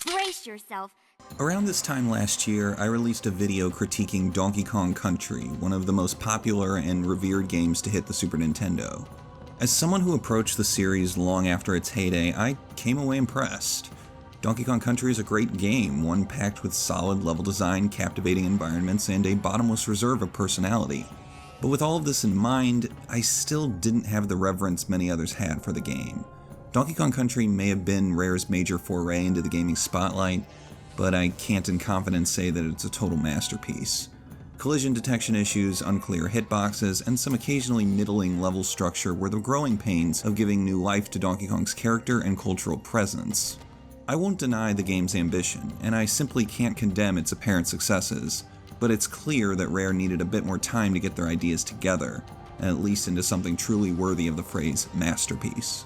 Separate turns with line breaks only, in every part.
Brace yourself.
Around this time last year, I released a video critiquing Donkey Kong Country, one of the most popular and revered games to hit the Super Nintendo. As someone who approached the series long after its heyday, I came away impressed. Donkey Kong Country is a great game, one packed with solid level design, captivating environments, and a bottomless reserve of personality. But with all of this in mind, I still didn't have the reverence many others had for the game. Donkey Kong Country may have been Rare's major foray into the gaming spotlight, but I can't in confidence say that it's a total masterpiece. Collision detection issues, unclear hitboxes, and some occasionally middling level structure were the growing pains of giving new life to Donkey Kong's character and cultural presence. I won't deny the game's ambition, and I simply can't condemn its apparent successes, but it's clear that Rare needed a bit more time to get their ideas together, and at least into something truly worthy of the phrase masterpiece.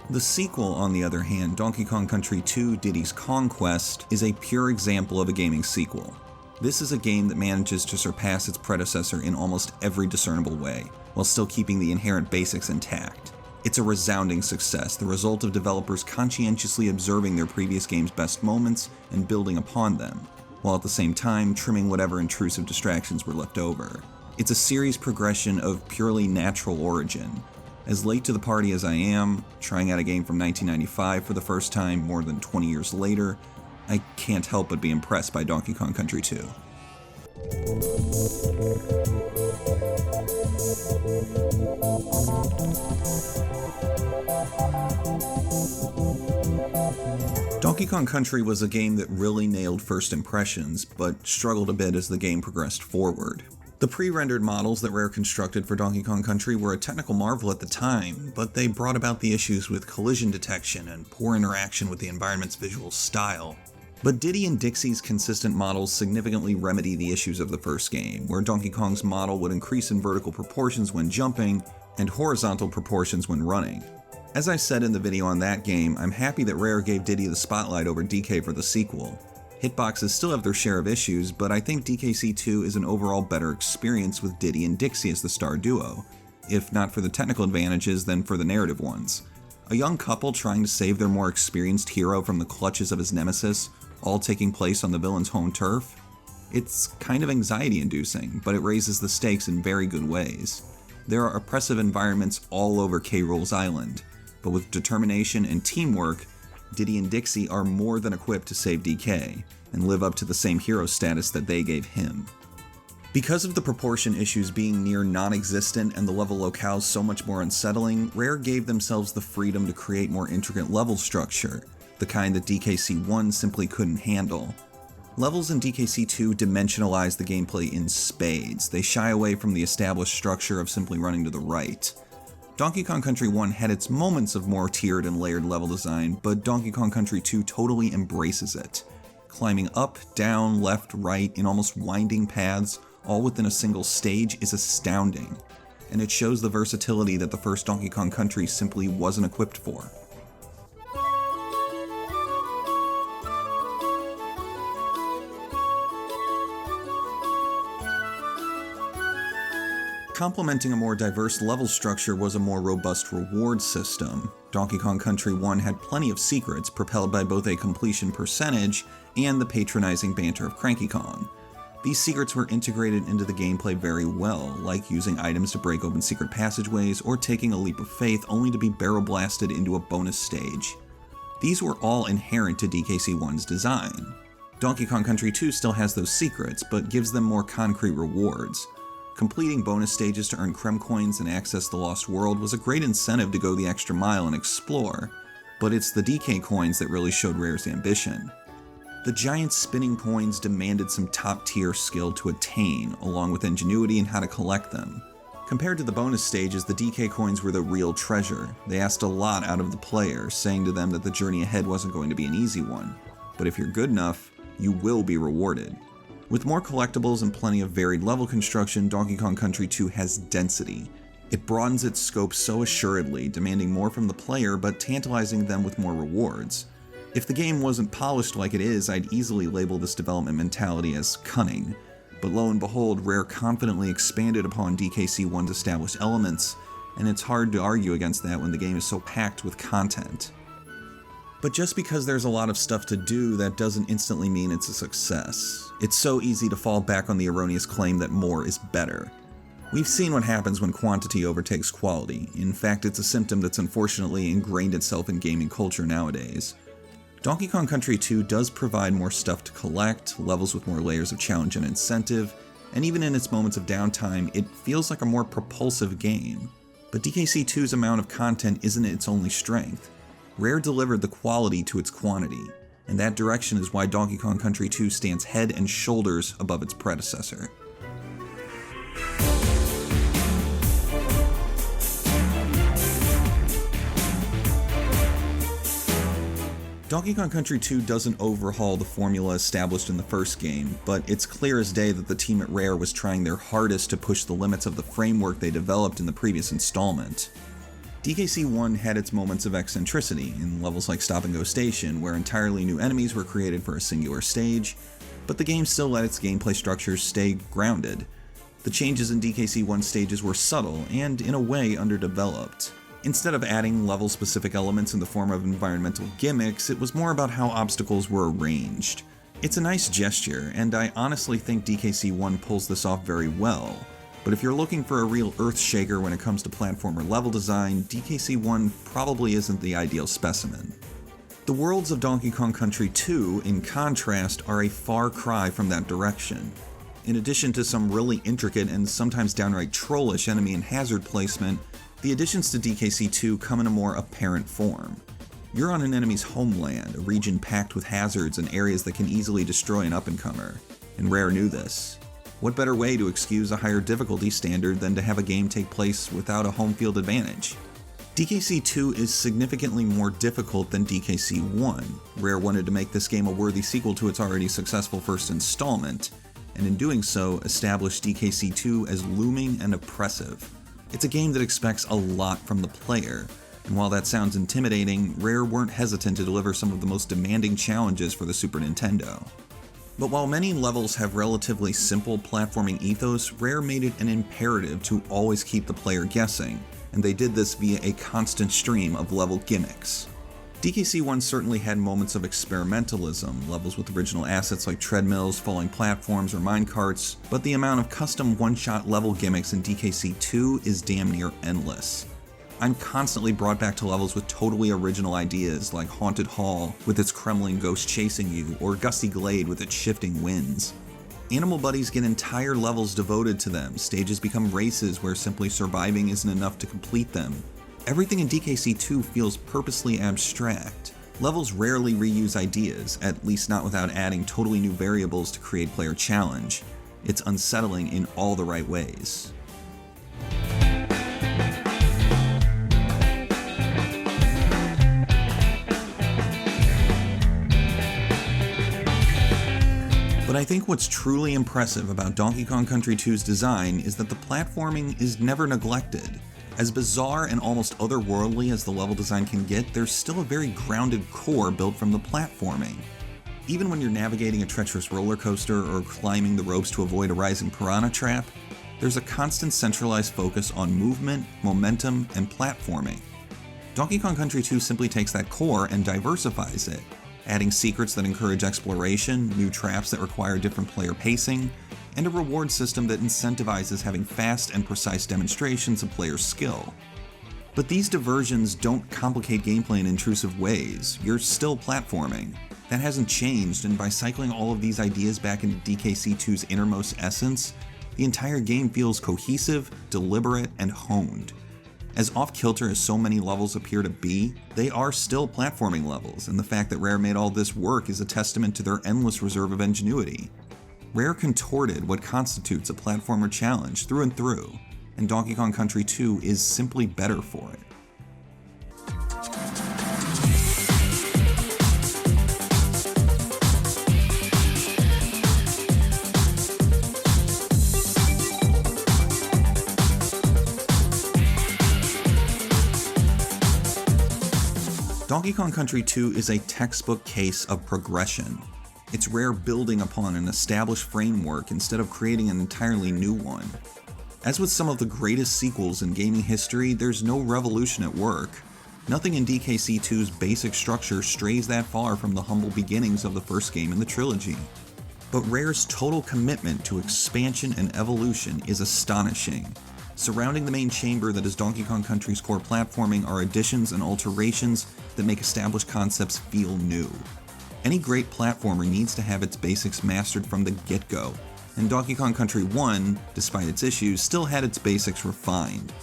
The sequel, on the other hand, Donkey Kong Country 2 Diddy's Kong Quest, is a pure example of a gaming sequel. This is a game that manages to surpass its predecessor in almost every discernible way, while still keeping the inherent basics intact. It's a resounding success, the result of developers conscientiously observing their previous game's best moments and building upon them, while at the same time trimming whatever intrusive distractions were left over. It's a series progression of purely natural origin. As late to the party as I am, trying out a game from 1995 for the first time more than 20 years later, I can't help but be impressed by Donkey Kong Country 2. Donkey Kong Country was a game that really nailed first impressions, but struggled a bit as the game progressed forward. The pre-rendered models that Rare constructed for Donkey Kong Country were a technical marvel at the time, but they brought about the issues with collision detection and poor interaction with the environment's visual style. But Diddy and Dixie's consistent models significantly remedy the issues of the first game, where Donkey Kong's model would increase in vertical proportions when jumping, and horizontal proportions when running. As I said in the video on that game, I'm happy that Rare gave Diddy the spotlight over DK for the sequel. Hitboxes still have their share of issues, but I think DKC2 is an overall better experience with Diddy and Dixie as the star duo, if not for the technical advantages, then for the narrative ones. A young couple trying to save their more experienced hero from the clutches of his nemesis, all taking place on the villain's home turf. It's kind of anxiety-inducing, but it raises the stakes in very good ways. There are oppressive environments all over K. Rool's Island, but with determination and teamwork, Diddy and Dixie are more than equipped to save DK, and live up to the same hero status that they gave him. Because of the proportion issues being near non-existent and the level locales so much more unsettling, Rare gave themselves the freedom to create more intricate level structure, the kind that DKC1 simply couldn't handle. Levels in DKC2 dimensionalize the gameplay in spades. They shy away from the established structure of simply running to the right. Donkey Kong Country 1 had its moments of more tiered and layered level design, but Donkey Kong Country 2 totally embraces it. Climbing up, down, left, right, in almost winding paths, all within a single stage, is astounding, and it shows the versatility that the first Donkey Kong Country simply wasn't equipped for. Complementing a more diverse level structure was a more robust reward system. Donkey Kong Country 1 had plenty of secrets, propelled by both a completion percentage and the patronizing banter of Cranky Kong. These secrets were integrated into the gameplay very well, like using items to break open secret passageways or taking a leap of faith only to be barrel blasted into a bonus stage. These were all inherent to DKC1's design. Donkey Kong Country 2 still has those secrets, but gives them more concrete rewards. Completing bonus stages to earn Creme Coins and access the Lost World was a great incentive to go the extra mile and explore, but it's the DK coins that really showed Rare's ambition. The giant spinning coins demanded some top-tier skill to attain, along with ingenuity in how to collect them. Compared to the bonus stages, the DK coins were the real treasure. They asked a lot out of the player, saying to them that the journey ahead wasn't going to be an easy one, but if you're good enough, you will be rewarded. With more collectibles and plenty of varied level construction, Donkey Kong Country 2 has density. It broadens its scope so assuredly, demanding more from the player but tantalizing them with more rewards. If the game wasn't polished like it is, I'd easily label this development mentality as cunning. But lo and behold, Rare confidently expanded upon DKC1's established elements, and it's hard to argue against that when the game is so packed with content. But just because there's a lot of stuff to do, that doesn't instantly mean it's a success. It's so easy to fall back on the erroneous claim that more is better. We've seen what happens when quantity overtakes quality. In fact, it's a symptom that's unfortunately ingrained itself in gaming culture nowadays. Donkey Kong Country 2 does provide more stuff to collect, levels with more layers of challenge and incentive, and even in its moments of downtime, it feels like a more propulsive game. But DKC 2's amount of content isn't its only strength. Rare delivered the quality to its quantity, and that direction is why Donkey Kong Country 2 stands head and shoulders above its predecessor. Donkey Kong Country 2 doesn't overhaul the formula established in the first game, but it's clear as day that the team at Rare was trying their hardest to push the limits of the framework they developed in the previous installment. DKC 1 had its moments of eccentricity, in levels like Stop and Go Station, where entirely new enemies were created for a singular stage, but the game still let its gameplay structures stay grounded. The changes in DKC 1 stages were subtle and, in a way, underdeveloped. Instead of adding level-specific elements in the form of environmental gimmicks, it was more about how obstacles were arranged. It's a nice gesture, and I honestly think DKC 1 pulls this off very well. But if you're looking for a real earth-shaker when it comes to platformer level design, DKC 1 probably isn't the ideal specimen. The worlds of Donkey Kong Country 2, in contrast, are a far cry from that direction. In addition to some really intricate and sometimes downright trollish enemy and hazard placement, the additions to DKC 2 come in a more apparent form. You're on an enemy's homeland, a region packed with hazards and areas that can easily destroy an up-and-comer, and Rare knew this. What better way to excuse a higher difficulty standard than to have a game take place without a home field advantage? DKC 2 is significantly more difficult than DKC 1. Rare wanted to make this game a worthy sequel to its already successful first installment, and in doing so, established DKC 2 as looming and oppressive. It's a game that expects a lot from the player, and while that sounds intimidating, Rare weren't hesitant to deliver some of the most demanding challenges for the Super Nintendo. But while many levels have relatively simple platforming ethos, Rare made it an imperative to always keep the player guessing, and they did this via a constant stream of level gimmicks. DKC 1 certainly had moments of experimentalism, levels with original assets like treadmills, falling platforms, or minecarts, but the amount of custom one-shot level gimmicks in DKC 2 is damn near endless. I'm constantly brought back to levels with totally original ideas like Haunted Hall with its Kremlin ghost chasing you, or Gusty Glade with its shifting winds. Animal buddies get entire levels devoted to them, stages become races where simply surviving isn't enough to complete them. Everything in DKC 2 feels purposely abstract. Levels rarely reuse ideas, at least not without adding totally new variables to create player challenge. It's unsettling in all the right ways. But I think what's truly impressive about Donkey Kong Country 2's design is that the platforming is never neglected. As bizarre and almost otherworldly as the level design can get, there's still a very grounded core built from the platforming. Even when you're navigating a treacherous roller coaster or climbing the ropes to avoid a rising piranha trap, there's a constant centralized focus on movement, momentum, and platforming. Donkey Kong Country 2 simply takes that core and diversifies it, adding secrets that encourage exploration, new traps that require different player pacing, and a reward system that incentivizes having fast and precise demonstrations of player skill. But these diversions don't complicate gameplay in intrusive ways. You're still platforming. That hasn't changed, and by cycling all of these ideas back into DKC 2's innermost essence, the entire game feels cohesive, deliberate, and honed. As off-kilter as so many levels appear to be, they are still platforming levels, and the fact that Rare made all this work is a testament to their endless reserve of ingenuity. Rare contorted what constitutes a platformer challenge through and through, and Donkey Kong Country 2 is simply better for it. Donkey Kong Country 2 is a textbook case of progression. It's Rare building upon an established framework instead of creating an entirely new one. As with some of the greatest sequels in gaming history, there's no revolution at work. Nothing in DKC2's basic structure strays that far from the humble beginnings of the first game in the trilogy. But Rare's total commitment to expansion and evolution is astonishing. Surrounding the main chamber that is Donkey Kong Country's core platforming are additions and alterations that make established concepts feel new. Any great platformer needs to have its basics mastered from the get-go, and Donkey Kong Country 1, despite its issues, still had its basics refined.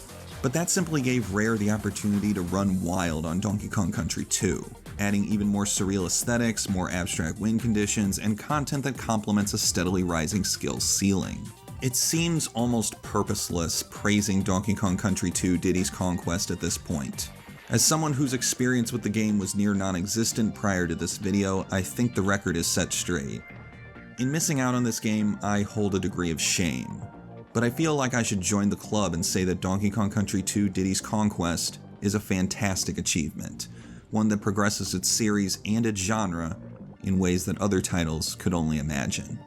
But that simply gave Rare the opportunity to run wild on Donkey Kong Country 2, adding even more surreal aesthetics, more abstract win conditions, and content that complements a steadily rising skill ceiling. It seems almost purposeless praising Donkey Kong Country 2 Diddy's Conquest at this point. As someone whose experience with the game was near non-existent prior to this video, I think the record is set straight. In missing out on this game, I hold a degree of shame. But I feel like I should join the club and say that Donkey Kong Country 2 Diddy's Conquest is a fantastic achievement, one that progresses its series and its genre in ways that other titles could only imagine.